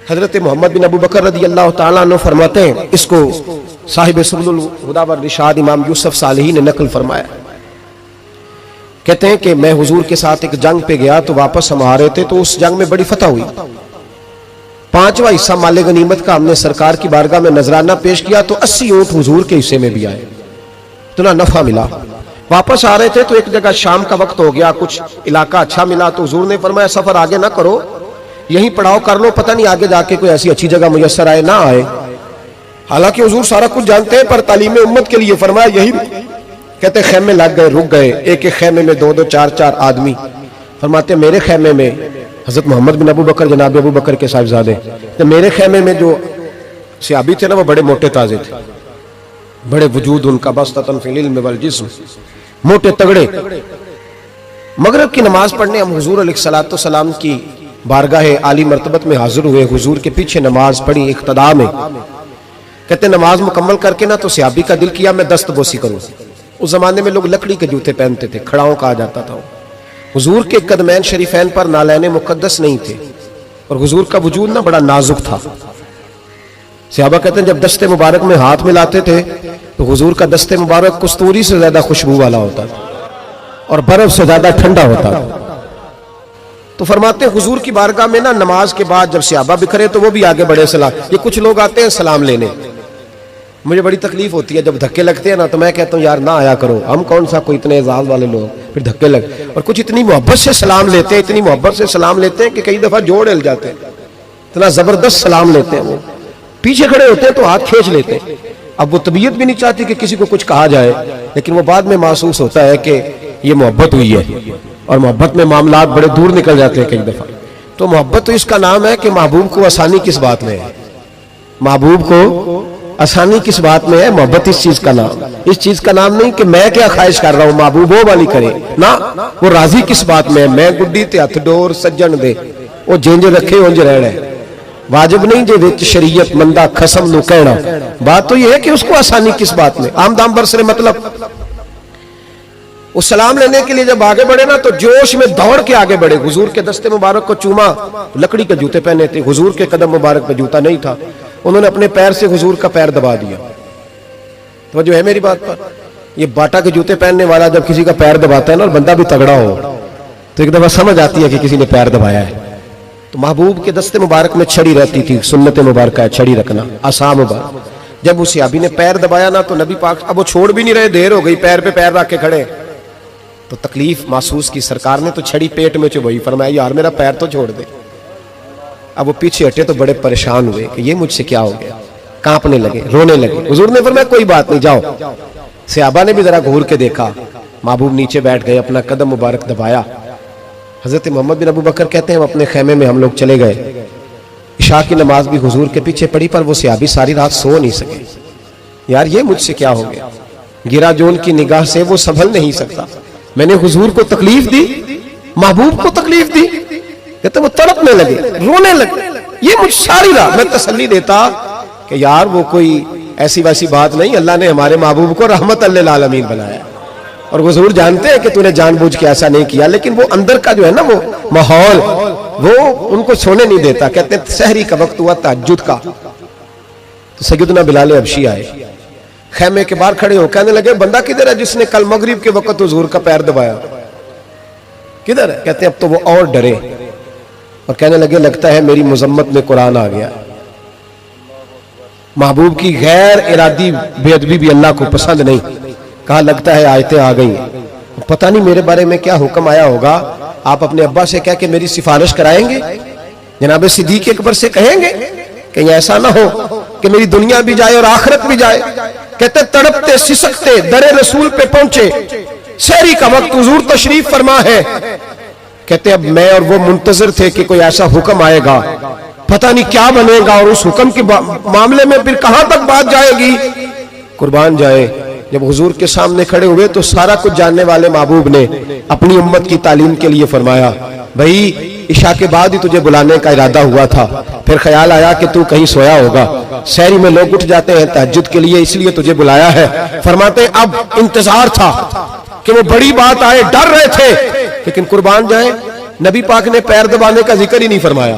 حضرت محمد بن ابو بکر رضی اللہ تعالیٰ عنہ فرماتے ہیں، اس کو صاحب سبل الہدی والرشاد امام یوسف صالحی نے نقل فرمایا، کہتے ہیں کہ میں حضور کے ساتھ ایک جنگ پہ گیا تو واپس ہم آ رہے تھے تو اس جنگ میں بڑی فتح ہوئی، 5واں حصہ مال غنیمت کا ہم نے سرکار کی بارگاہ میں نذرانہ پیش کیا تو 80 اونٹ حضور کے حصے میں بھی آئے، اتنا نفع ملا۔ واپس آ رہے تھے تو ایک جگہ شام کا وقت ہو گیا، کچھ علاقہ اچھا ملا تو حضور نے فرمایا سفر آگے نہ کرو، یہیں پڑاؤ کر لو، پتہ نہیں آگے جا کے کوئی ایسی اچھی جگہ میسر آئے نہ آئے۔ حالانکہ حضور سارا کچھ جانتے ہیں، پر تعلیم امت کے لیے فرمایا یہی، کہتے خیمے لگ گئے، رک گئے، ایک ایک خیمے میں 2 4 آدمی۔ فرماتے میرے خیمے میں حضرت محمد بن ابو بکر، جناب ابو بکر کے صاحبزادے، تو میرے خیمے میں جو صحابی تھے نا وہ بڑے موٹے تازے تھے، بڑے وجود ان کا بسطۃ فی العلم والجسم، موٹے تگڑے۔ مغرب کی نماز پڑھنے ہم حضور علیہ الصلوۃ والسلام کی بارگاہ عالی مرتبت میں حاضر ہوئے، حضور کے پیچھے نماز پڑھی اقتداء میں۔ کہتے نماز مکمل کر کے نا تو صحابی کا دل کیا میں دست بوسی کروں۔ اس زمانے میں لوگ لکڑی کے جوتے پہنتے تھے، کھڑاؤں کہا جاتا تھا۔ حضور کے قدمین شریفین پر نالین مقدس نہیں تھے اور حضور کا وجود نا بڑا نازک تھا۔ صحابہ کہتے ہیں جب دست مبارک میں ہاتھ ملاتے تھے تو حضور کا دست مبارک کستوری سے زیادہ خوشبو والا ہوتا تھا اور برف سے زیادہ ٹھنڈا ہوتا تھا۔ تو فرماتے ہیں حضور کی بارگاہ میں نا نماز کے بعد جب صحابہ بکھرے تو وہ بھی آگے بڑھے سلام، یہ کچھ لوگ آتے ہیں سلام لینے، مجھے بڑی تکلیف ہوتی ہے جب دھکے لگتے ہیں نا تو میں کہتا ہوں یار نہ آیا کرو، ہم کون سا کوئی اتنے اعزاز والے لوگ، پھر دھکے لگ، اور کچھ اتنی محبت سے سلام لیتے ہیں، اتنی محبت سے سلام لیتے ہیں کہ کئی دفعہ جوڑ ہل جاتے ہیں، اتنا زبردست سلام لیتے ہیں۔ وہ پیچھے کھڑے ہوتے ہیں تو ہاتھ کھینچ لیتے ہیں، اب وہ طبیعت بھی نہیں چاہتی کہ کسی کو کچھ کہا جائے، لیکن وہ بعد میں محسوس ہوتا ہے کہ یہ محبت ہوئی ہے، اور محبت میں معاملات بڑے دور نکل جاتے ہیں کئی دفعہ۔ تو محبت تو اس کا نام ہے کہ محبوب کو آسانی کس بات میں ہے، محبوب کو آسانی کس بات میں ہے، محبت اس چیز کا نام، اس چیز کا نام نہیں کہ میں کیا خواہش کر رہا ہوں محبوب وہ والی کرے، نہ وہ راضی کس بات میں ہے، میں گڈی تے ہتھ ڈور سجن دے وہ جنج رکھے انج رہنا ہے، واجب نہیں جے وچ شریعت مندہ خصم نو کہنا، بات تو یہ ہے کہ اس کو آسانی کس بات میں، عام دام برسرے مطلب۔ وہ سلام لینے کے لیے جب آگے بڑھے نا تو جوش میں دوڑ کے آگے بڑھے، حضور کے دستے مبارک کو چوما، لکڑی کے جوتے پہنے تھے، حضور کے قدم مبارک پہ جوتا نہیں تھا، انہوں نے اپنے پیر سے حضور کا پیر دبا دیا۔ تو جو ہے میری بات پر، یہ باٹا کے جوتے پہننے والا جب کسی کا پیر دباتا ہے نا اور بندہ بھی تگڑا ہو تو ایک دفعہ سمجھ آتی ہے کہ کسی نے پیر دبایا ہے۔ تو محبوب کے دستے مبارک میں چھڑی رہتی تھی، سنت مبارکہ ہے چھڑی رکھنا، آسام مبارک۔ جب اس صحابی نے پیر دبایا نا تو نبی پاک اب وہ چھوڑ بھی نہیں رہے، دیر ہو گئی، پیر پہ پیر رکھ کے کھڑے، تو تکلیف محسوس کی، سرکار نے تو چھڑی پیٹ میں چبھائی، فرمایا یار میرا پیر تو چھوڑ دے۔ اب وہ پیچھے ہٹے تو بڑے پریشان ہوئے کہ یہ مجھ سے کیا ہو گیا، کانپنے لگے، رونے لگے۔ حضور نے فرمایا کوئی بات نہیں جاؤ۔ صحابہ نے بھی ذرا گھور کے دیکھا، محبوب نیچے بیٹھ گئے، اپنا قدم مبارک دبایا۔ حضرت محمد بن ابو بکر کہتے ہیں اپنے خیمے میں ہم لوگ چلے گئے، عشاء کی نماز بھی حضور کے پیچھے پڑھی، پر وہ صحابی ساری رات سو نہیں سکے، یار یہ مجھ سے کیا ہو گیا، گرا جو ان کی نگاہ سے وہ سنبھل نہیں سکتا، میں نے حضور کو تکلیف دی، محبوب کو تکلیف دی، کہتے وہ تڑپنے لگے، رونے لگے، یہ مجھ ساری رات میں تسلی دیتا کہ یار وہ کوئی ایسی ویسی بات نہیں، اللہ نے ہمارے محبوب کو رحمت للعالمین بنایا، اور حضور جانتے ہیں کہ تو نے جان بوجھ کے ایسا نہیں کیا، لیکن وہ اندر کا جو ہے نا وہ ماحول وہ ان کو سونے نہیں دیتا۔ کہتے ہیں سحری کا وقت ہوا تہجد کا، تو سیدنا بلال حبشی آئے، خیمے کے باہر کھڑے ہو، کہنے لگے بندہ کدھر ہے جس نے کل مغرب کے وقت حضور کا پیر دبایا، کدھر ہے؟ کہتے ہیں اب تو وہ اور ڈرے اور کہنے لگے لگتا ہے میری مذمت میں قرآن آ گیا۔ محبوب کی غیر ارادی بے ادبی بھی اللہ کو پسند نہیں، کہا لگتا ہے آیتیں آ گئی، پتہ نہیں میرے بارے میں کیا حکم آیا ہوگا، آپ اپنے ابا سے کہہ کے میری سفارش کرائیں گے، جناب صدیق اکبر سے کہیں گے، کہیں ایسا نہ ہو کہ میری دنیا بھی جائے اور آخرت بھی جائے۔ کہتے تڑپتے سسکتے در رسول پہ پہنچے، سحری کا وقت حضور تشریف فرما ہے، کہتے اب میں اور وہ منتظر تھے کہ کوئی ایسا حکم آئے گا، پتہ نہیں کیا بنے گا، اور اس حکم کے معاملے میں پھر کہاں تک بات جائے گی، قربان جائے۔ جب حضور کے سامنے کھڑے ہوئے تو سارا کچھ جاننے والے محبوب نے اپنی امت کی تعلیم کے لیے فرمایا بھائی عشاء کے بعد ہی تجھے بلانے کا ارادہ ہوا تھا، پھر خیال آیا کہ تو کہیں سویا ہوگا، سحری میں لوگ اٹھ جاتے ہیں تہجد کے لیے، اس لیے تجھے بلایا ہے۔ فرماتے اب انتظار تھا کہ وہ بڑی بات آئے، ڈر رہے تھے، لیکن قربان جائیں نبی پاک نے پیر دبانے کا ذکر ہی نہیں فرمایا،